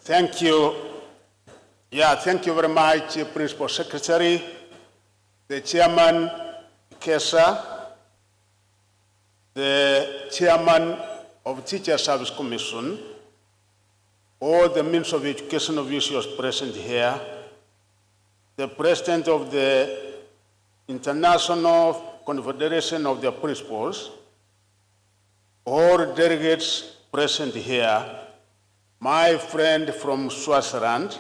Thank you. Thank you very much, Principal Secretary, the Chairman, Kcse, the Chairman of Teacher Service Commission, all the Minister of Education officials present here, the President of the International Confederation of the Principals, all delegates present here, my friend from Swaziland,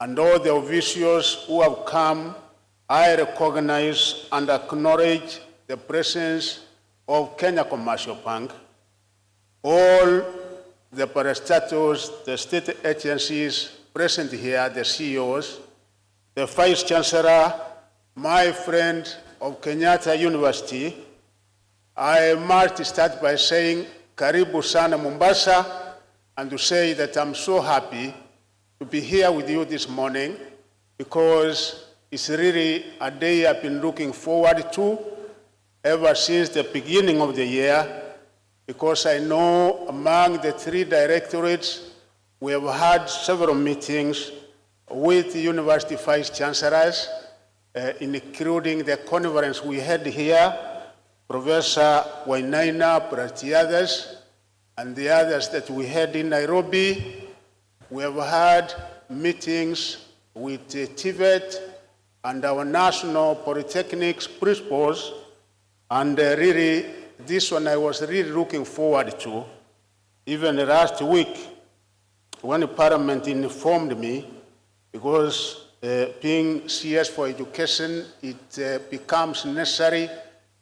and all the officials who have come. I recognize and acknowledge the presence of Kenya Commercial Bank, all the parastatals, the state agencies present here, the CEOs, the Vice Chancellor, my friend of Kenyatta University. I must start by saying, Karibu sana Mombasa, and to say that I'm so happy to be here with you this morning because it's really a day I've been looking forward to ever since the beginning of the year, because I know among the 3 directorates, we have had several meetings with university vice chancellors, including the conference we had here, Professor Wainaina, plus the others, and the others that we had in Nairobi. We have had meetings with TVET and our national polytechnics principals, and really, this one I was really looking forward to. Even last week, when the Parliament informed me, because being CS for education, it becomes necessary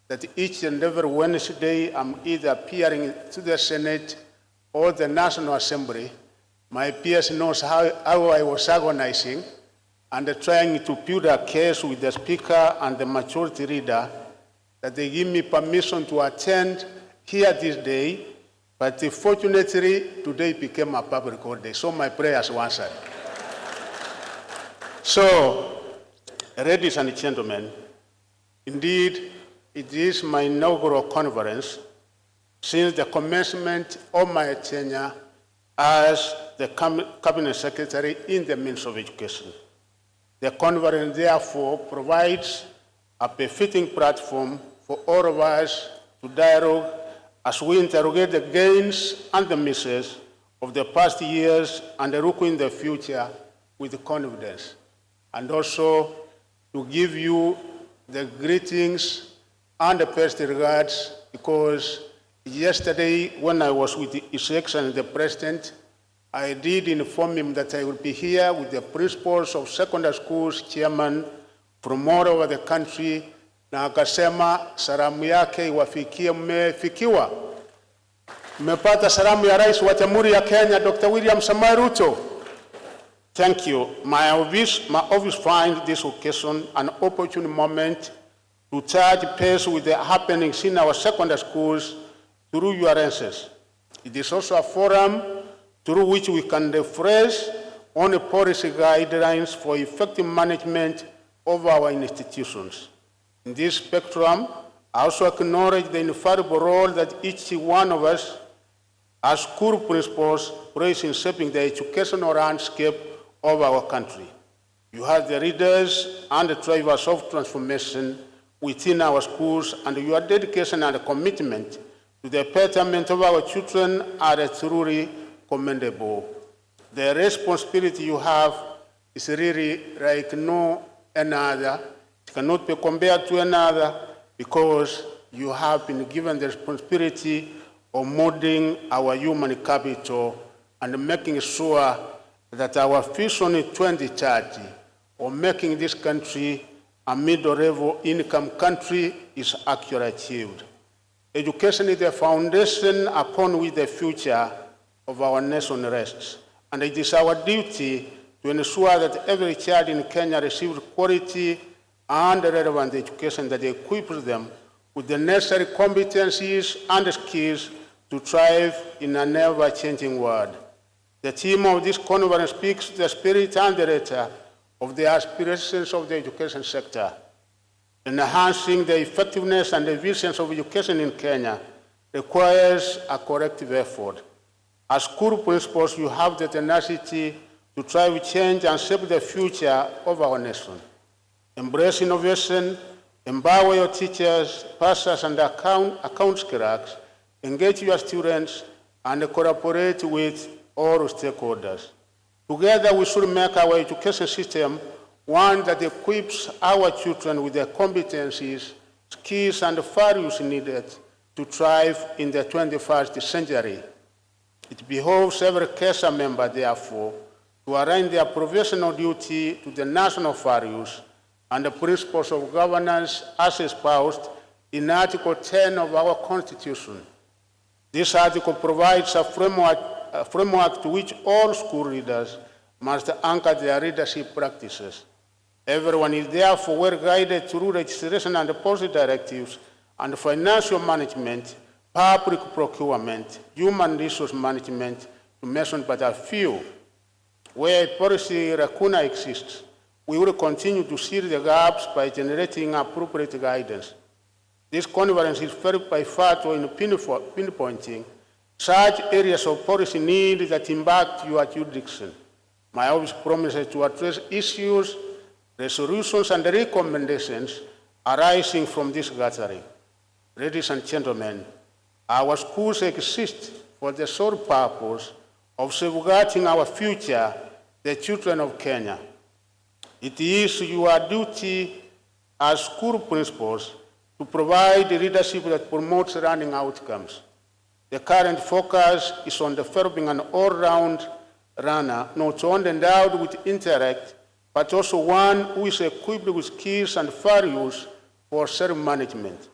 that each and every Wednesday I'm either appearing to the Senate or the National Assembly. My peers knows how I was agonizing and trying to build a case with the Speaker and the Majority Leader that they give me permission to attend here this day, but fortunately today became a public holiday, so my prayers were answered. So, ladies and gentlemen, indeed, it is my inaugural conference since the commencement of my tenure as the Cabinet Secretary in the Ministry of Education. The conference, therefore, provides a befitting platform for all of us to dialogue as we interrogate the gains and the misses of the past years and look in the future with confidence. And also to give you the greetings and the best regards, because yesterday when I was with His Excellency the President, I did inform him that I will be here with the principals of secondary schools, chairman from all over the country, na akasema salamu yake iwafikie mmefikiwa. Mmepata salamu ya Rais wa Jamhuri ya Kenya, Dr. William Samoei Ruto. Thank you. My office finds this occasion an opportune moment to charge pace with the happenings in our secondary schools through your answers. It is also a forum through which we can refresh on the policy guidelines for effective management of our institutions. In this spectrum, I also acknowledge the invaluable role that each one of us as school principals plays in shaping the educational landscape of our country. You are the leaders and the drivers of transformation within our schools, and your dedication and commitment to the betterment of our children are truly commendable. The responsibility you have is really like no another. It cannot be compared to another, because you have been given the responsibility of molding our human capital and making sure that our vision in 2030 of making this country a middle-level income country is actually achieved. Education is the foundation upon which the future of our nation rests, and it is our duty to ensure that every child in Kenya receives quality and relevant education that equips them with the necessary competencies and skills to thrive in an ever-changing world. The theme of this conference speaks to the spirit and the letter of the aspirations of the education sector. Enhancing the effectiveness and efficiency of education in Kenya requires a collective effort. As school principals, you have the tenacity to drive change and shape the future of our nation. Embrace innovation, empower your teachers, pastors, and accounts clerks, engage your students, and cooperate with all stakeholders. Together, we should make our education system one that equips our children with the competencies, skills, and values needed to thrive in the 21st century. It behoves every Kcse member, therefore, to align their professional duty to the national values and the principles of governance as espoused in Article 10 of our Constitution. This article provides a framework to which all school leaders must anchor their leadership practices. Everyone is therefore well guided through legislation and policy directives and financial management, public procurement, human resource management, to mention but a few. Where a policy lacuna exists, we will continue to seal the gaps by generating appropriate guidance. This conference is very by far in pinpointing such areas of policy need that impact your jurisdiction. My office promises to address issues, resolutions, and recommendations arising from this gathering. Ladies and gentlemen, our schools exist for the sole purpose of safeguarding our future, the children of Kenya. It is your duty as school principals to provide leadership that promotes learning outcomes. The current focus is on developing an all-round learner, not only endowed with intellect, but also one who is equipped with skills and values for self-management.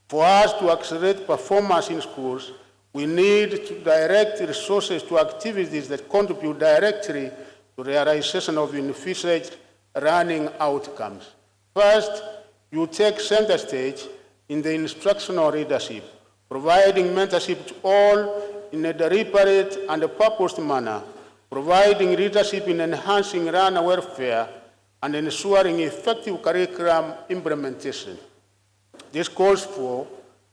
For us to accelerate performance in schools, we need to direct resources to activities that contribute directly to realization of envisaged learning outcomes. First, you take center stage in the instructional leadership, providing mentorship to all in a deliberate and purposed manner, providing leadership in enhancing learner welfare, and ensuring effective curriculum implementation. This calls for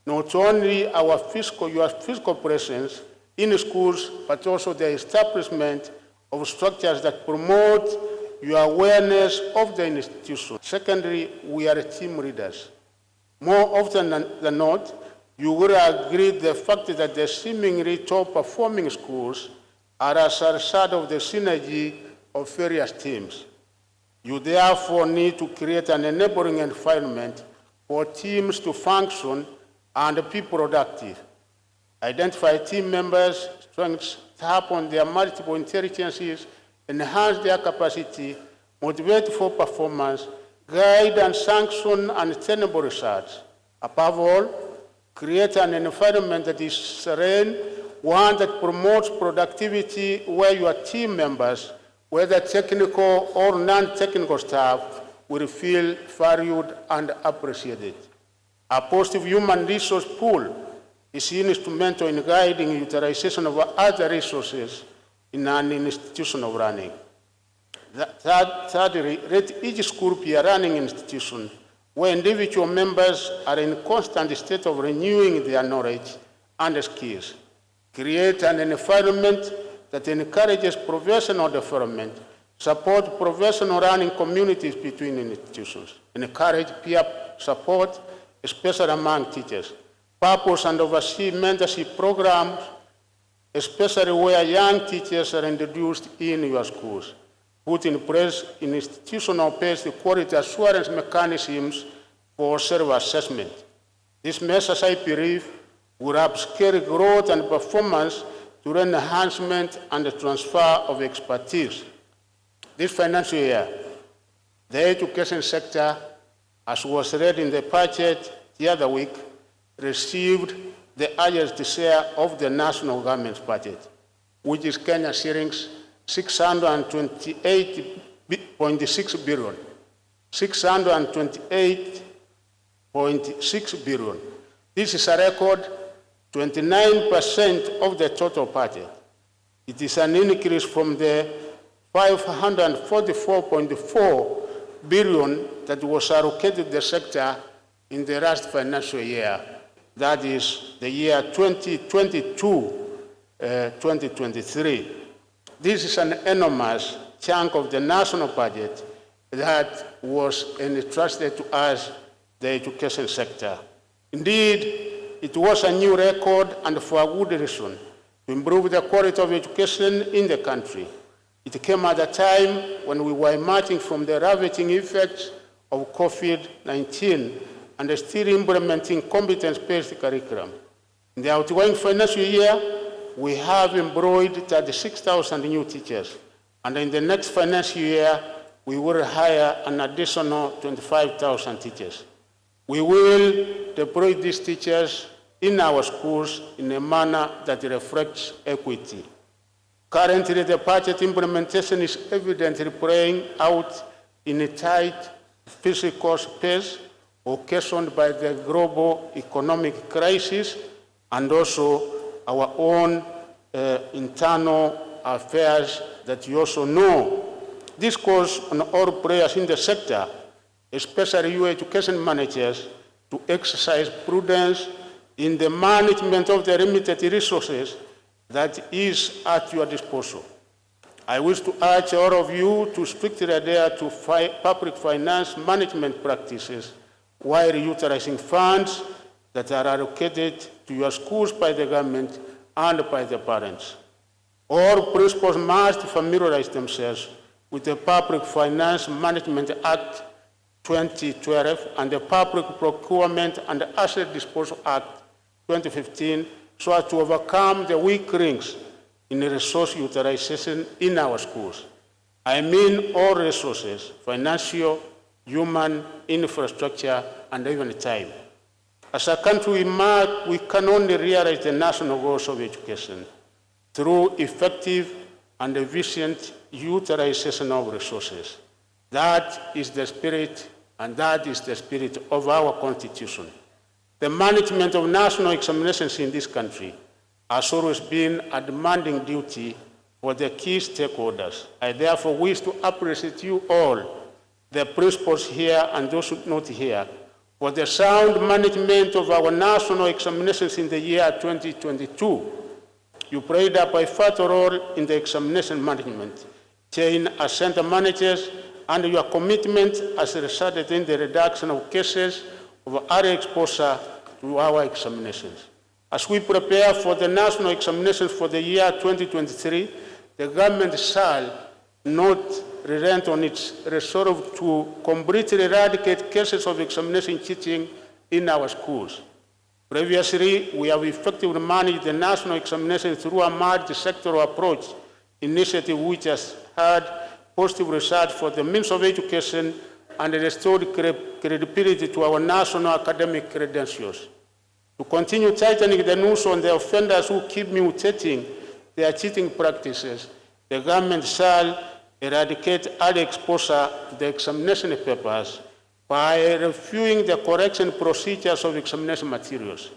not only your physical presence in schools, but also the establishment of structures that promote your awareness of the institution. Secondly, we are team leaders. More often than not, you will agree the fact that the seemingly top-performing schools are as a result of the synergy of various teams. You therefore need to create an enabling environment for teams to function and be productive. Identify team members' strengths, tap on their multiple intelligences, enhance their capacity, motivate for performance, guide and sanction unattainable results. Above all, create an environment that is serene, one that promotes productivity where your team members, whether technical or non-technical staff, will feel valued and appreciated. A positive human resource pool is instrumental in guiding utilization of other resources in an institution of learning. Thirdly, let each school be a learning institution where individual members are in constant state of renewing their knowledge and skills. Create an environment that encourages professional development, support professional learning communities between institutions, encourage peer support, especially among teachers. Purpose and oversee mentorship programs, especially where young teachers are introduced in your schools. Put in place institutional-based quality assurance mechanisms for self-assessment. These measures, I believe, will upscale growth and performance through enhancement and the transfer of expertise. This financial year, the education sector, as was read in the budget the other week, received the highest share of the national government's budget, which is Kenya shillings 628.6 billion. 628.6 billion. This is a record 29% of the total budget. It is an increase from the 544.4 billion that was allocated to the sector in the last financial year. That is the year 2022, 2023. This is an enormous chunk of the national budget that was entrusted to us, the education sector. Indeed, it was a new record, and for a good reason, to improve the quality of education in the country. It came at a time when we were emerging from the ravaging effects of COVID-19 and still implementing competence-based curriculum. In the outgoing financial year, we have employed 36,000 new teachers, and in the next financial year, we will hire an additional 25,000 teachers. We will deploy these teachers in our schools in a manner that reflects equity. Currently, the budget implementation is evidently playing out in a tight physical space occasioned by the global economic crisis and also our own internal affairs that you also know. This calls on all players in the sector, especially you education managers, to exercise prudence in the management of the limited resources that is at your disposal. I wish to urge all of you to strictly adhere to public finance management practices while utilizing funds that are allocated to your schools by the government and by the parents. All principals must familiarize themselves with the Public Finance Management Act 2012 and the Public Procurement and Asset Disposal Act 2015 so as to overcome the weak links in resource utilization in our schools. I mean all resources, financial, human, infrastructure, and even time. As a country, we can only realize the national goals of education through effective and efficient utilization of resources. That is the spirit, and that is the spirit of our Constitution. The management of national examinations in this country has always been a demanding duty for the key stakeholders. I therefore wish to appreciate you all, the principals here and those not here, for the sound management of our national examinations in the year 2022. You played a pivotal role in the examination management chain as center managers, and your commitment has resulted in the reduction of cases of early exposure to our examinations. As we prepare for the national examinations for the year 2023, the government shall not relent on its resolve to completely eradicate cases of examination cheating in our schools. Previously, we have effectively managed the national examination through a multi-sectoral approach initiative which has had positive results for the means of education and restored credibility to our national academic credentials. To continue tightening the noose on the offenders who keep mutating their cheating practices, the government shall eradicate early exposure to the examination papers by reviewing the correction procedures of examination materials.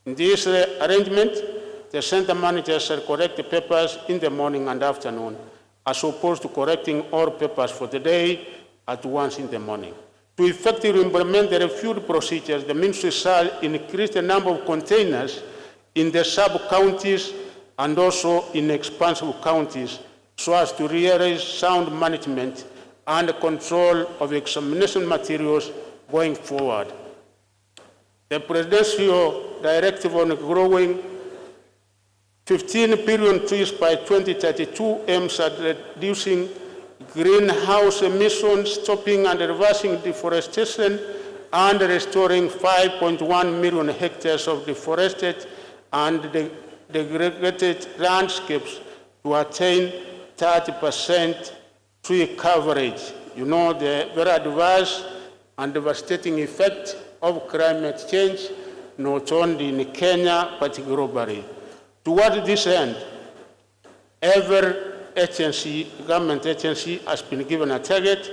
In this arrangement, the center managers shall correct the papers in the morning and afternoon, as opposed to correcting all papers for the day at once in the morning. To effectively implement the reviewed procedures, the ministry shall increase the number of containers in the sub-counties and also in expansive counties so as to realize sound management and control of examination materials going forward. The presidential directive on growing 15 billion trees by 2032 aims at reducing greenhouse emissions, stopping and reversing deforestation, and restoring 5.1 million hectares of deforested and degraded landscapes to attain 30% tree coverage. You know the very adverse and devastating effect of climate change, not only in Kenya, but globally. Toward this end, every government agency has been given a target,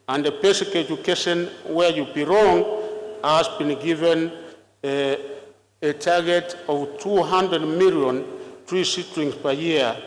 and the basic education where you belong has been given a target of 200 million tree seedlings per year